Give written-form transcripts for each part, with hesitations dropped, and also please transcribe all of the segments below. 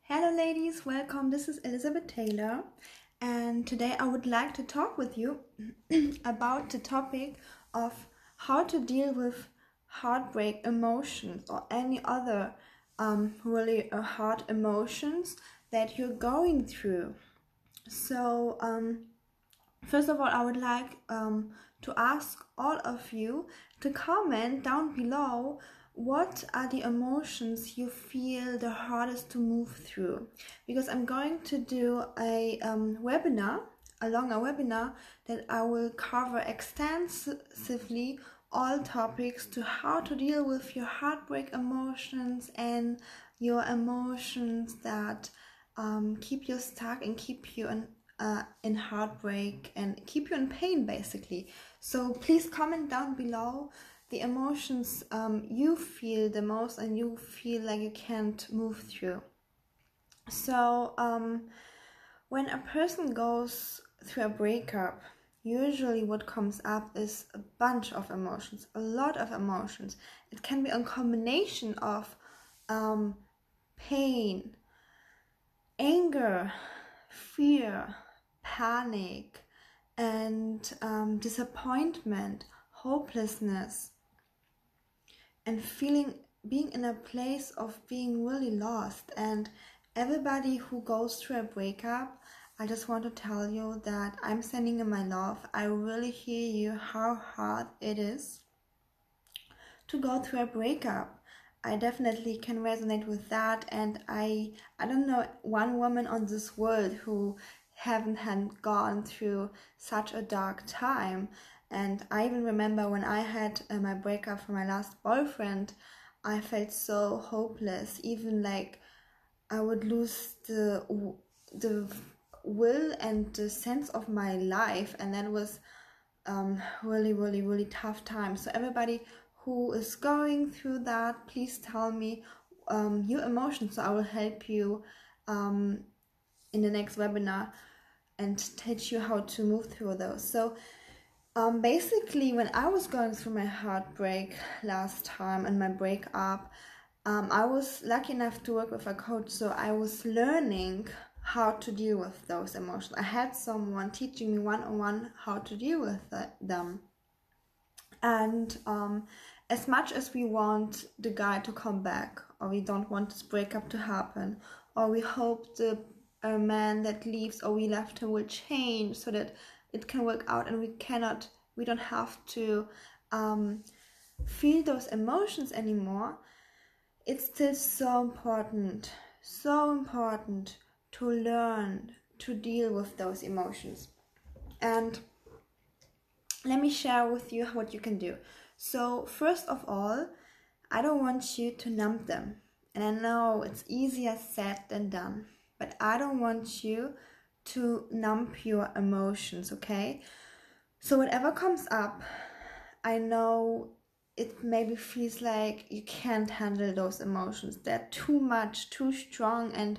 Hello ladies, welcome. This is Elizabeth Taylor, and today I would like to talk with you about the topic of how to deal with heartbreak emotions or any other really hard emotions that you're going through. So first of all, I would like to ask all of you to comment down below what are the emotions you feel the hardest to move through, because I'm going to do a longer webinar that I will cover extensively all topics to how to deal with your heartbreak emotions and your emotions that keep you stuck and keep you in heartbreak and keep you in pain basically. So please comment down below the emotions you feel the most and you feel like you can't move through. So when a person goes through a breakup, usually what comes up is a bunch of emotions, a lot of emotions. It can be a combination of pain, anger, fear, panic, and disappointment, hopelessness, and being in a place of being really lost. And everybody who goes through a breakup, I just want to tell you that I'm sending you my love. I really hear you how hard it is to go through a breakup. I definitely can resonate with that, and I don't know one woman on this world who hadn't gone through such a dark time. And I even remember when I had my breakup from my last boyfriend, I felt so hopeless, even like I would lose the will and the sense of my life, and that was really tough time. So everybody who is going through that, please tell me your emotions, so I will help you in the next webinar and teach you how to move through those. So basically, when I was going through my heartbreak last time and my breakup, I was lucky enough to work with a coach, so I was learning how to deal with those emotions. I had someone teaching me one-on-one how to deal with them. And as much as we want the guy to come back, or we don't want this breakup to happen, or we hope the man that leaves or we left him will change so that it can work out, and we don't have to feel those emotions anymore, it's still so important to learn to deal with those emotions. And let me share with you what you can do. So first of all, I don't want you to numb them. And I know it's easier said than done, but I don't want you to numb your emotions, okay? So whatever comes up, I know it maybe feels like you can't handle those emotions. They're too much, too strong, and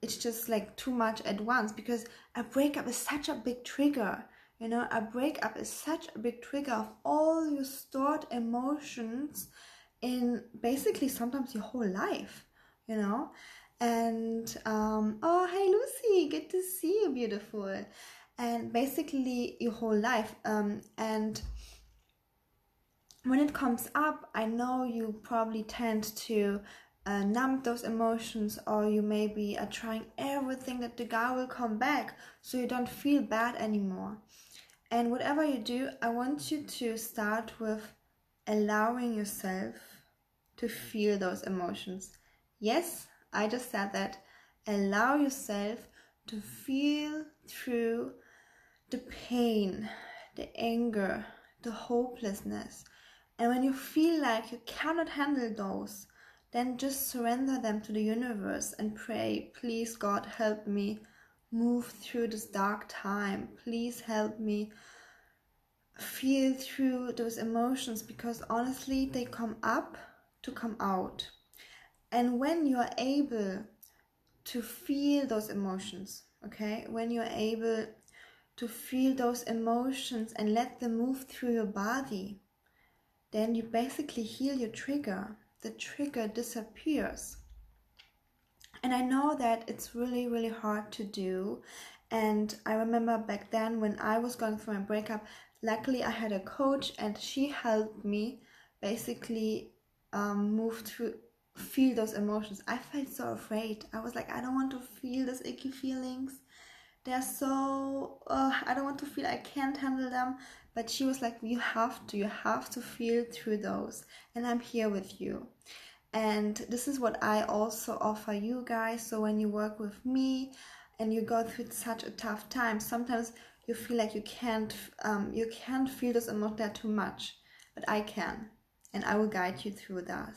it's just like too much at once, because a breakup is such a big trigger. You know, a breakup is such a big trigger of all your stored emotions in basically sometimes your whole life, you know. And oh, hey Lucy, good to see you, beautiful. And basically your whole life. And when it comes up, I know you probably tend to numb those emotions, or you maybe are trying everything that the guy will come back so you don't feel bad anymore. And whatever you do, I want you to start with allowing yourself to feel those emotions. Yes, I just said that. Allow yourself to feel through the pain, the anger, the hopelessness. And when you feel like you cannot handle those, then just surrender them to the universe and pray, please God, help me move through this dark time. Please help me feel through those emotions, because honestly, they come up to come out. And when you are able to feel those emotions, okay, when you're able to feel those emotions and let them move through your body, then you basically heal your trigger. The trigger disappears. And I know that it's really, really hard to do. And I remember back then when I was going through my breakup, luckily I had a coach and she helped me basically move through, feel those emotions. I felt so afraid. I was like, I don't want to feel those icky feelings. They're so, I don't want to feel, I can't handle them. But she was like, you have to feel through those. And I'm here with you. And this is what I also offer you guys. So when you work with me and you go through such a tough time, sometimes you feel like you can't feel this emotion, they're too much, but I can, and I will guide you through that,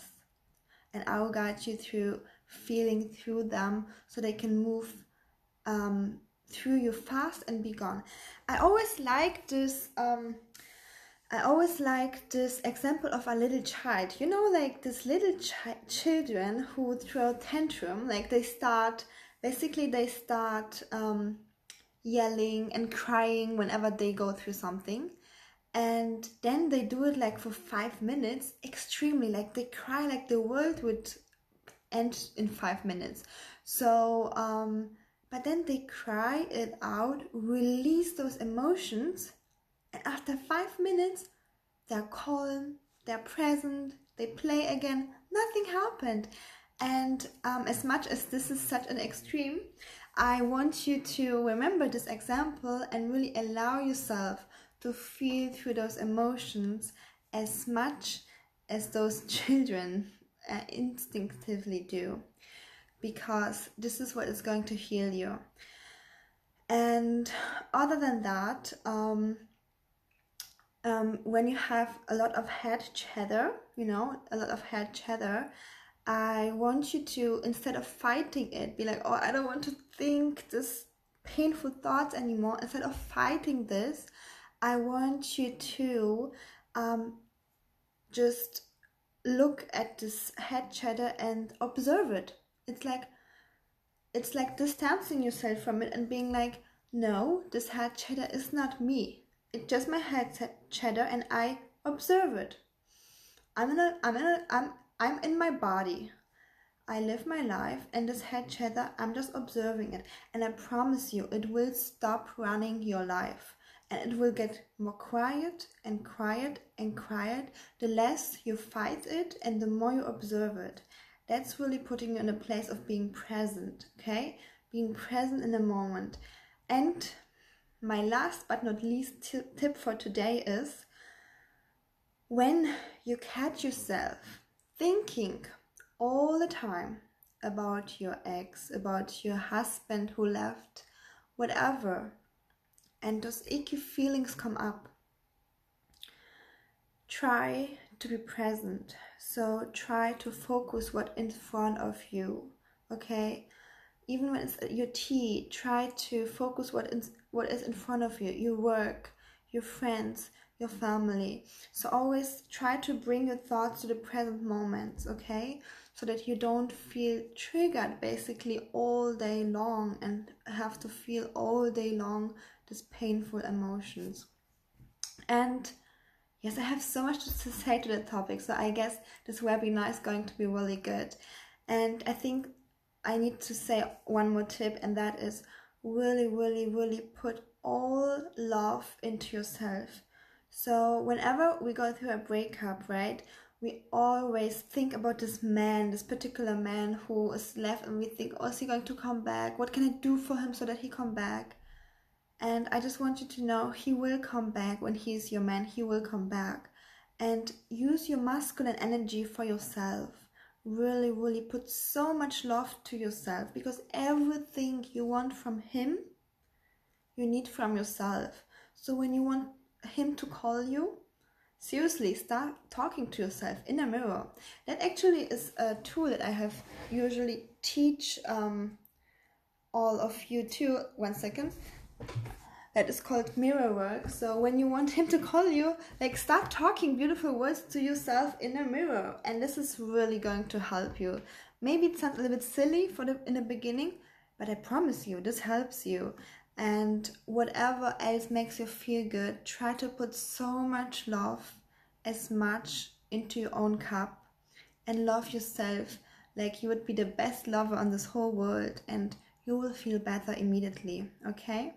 and I will guide you through feeling through them so they can move through you fast and be gone. I always like this example of a little child. You know, like this little children who throw tantrum, like they start yelling and crying whenever they go through something. And then they do it like for 5 minutes, extremely, like they cry like the world would end in 5 minutes. So, but then they cry it out, release those emotions, and after 5 minutes, they're calm, they're present, they play again, nothing happened. And as much as this is such an extreme, I want you to remember this example and really allow yourself to feel through those emotions as much as those children instinctively do, because this is what is going to heal you. And other than that, when you have a lot of head chatter, I want you to, instead of fighting it, be like, oh, I don't want to think this painful thoughts anymore. Instead of fighting this, I want you to just look at this head chatter and observe it. It's like distancing yourself from it and being like, no, this head chatter is not me. It's just my head chatter, and I observe it. I'm in my body. I live my life, and this head chatter, I'm just observing it. And I promise you, it will stop running your life. And it will get more quiet and quiet and quiet. The less you fight it and the more you observe it. That's really putting you in a place of being present, okay? Being present in the moment. And my last but not least tip for today is, when you catch yourself thinking all the time about your ex, about your husband who left, whatever, and those icky feelings come up, try to be present. So try to focus what's in front of you, okay? Even when it's your tea, try to focus what is in front of you, your work, your friends, your family. So always try to bring your thoughts to the present moments, okay? So that you don't feel triggered basically all day long and have to feel all day long these painful emotions. And yes, I have so much to say to the topic, so I guess this webinar is going to be really good. And I think I need to say one more tip, and that is really, really, really put all love into yourself. So whenever we go through a breakup, right, we always think about this particular man who is left, and we think, oh, is he going to come back? What can I do for him so that he come back? And I just want you to know, he will come back. When he is your man, he will come back. And use your masculine energy for yourself. Really, really put so much love to yourself, because everything you want from him, you need from yourself. So when you want him to call you, seriously, start talking to yourself in a mirror. That actually is a tool that I have usually teach all of you too. 1 second. That is called mirror work. So when you want him to call you, like, start talking beautiful words to yourself in a mirror, and this is really going to help you. Maybe it sounds a little bit silly in the beginning, but I promise you this helps you. And whatever else makes you feel good, try to put so much love as much into your own cup and love yourself like you would be the best lover on this whole world, and you will feel better immediately. Okay,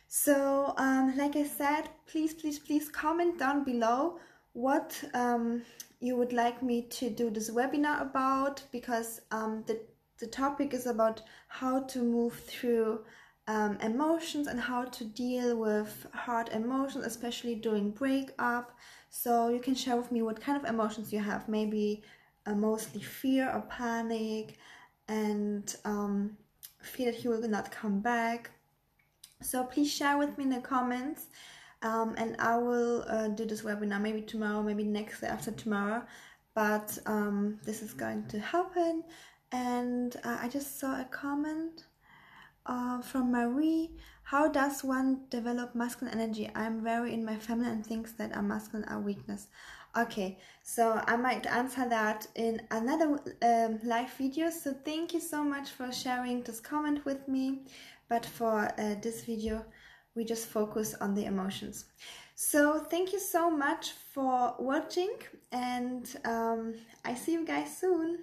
so like I said, please comment down below what you would like me to do this webinar about, because the topic is about how to move through emotions and how to deal with hard emotions, especially during breakup. So you can share with me what kind of emotions you have, maybe mostly fear or panic, and fear that he will not come back. So please share with me in the comments, and I will do this webinar maybe tomorrow, maybe next day after tomorrow, but this is going to happen. And I just saw a comment from Marie. How does one develop masculine energy? I'm very in my feminine, things that are masculine are weakness. Okay, so I might answer that in another live video. So thank you so much for sharing this comment with me. But for this video, we just focus on the emotions. So thank you so much for watching, and I see you guys soon.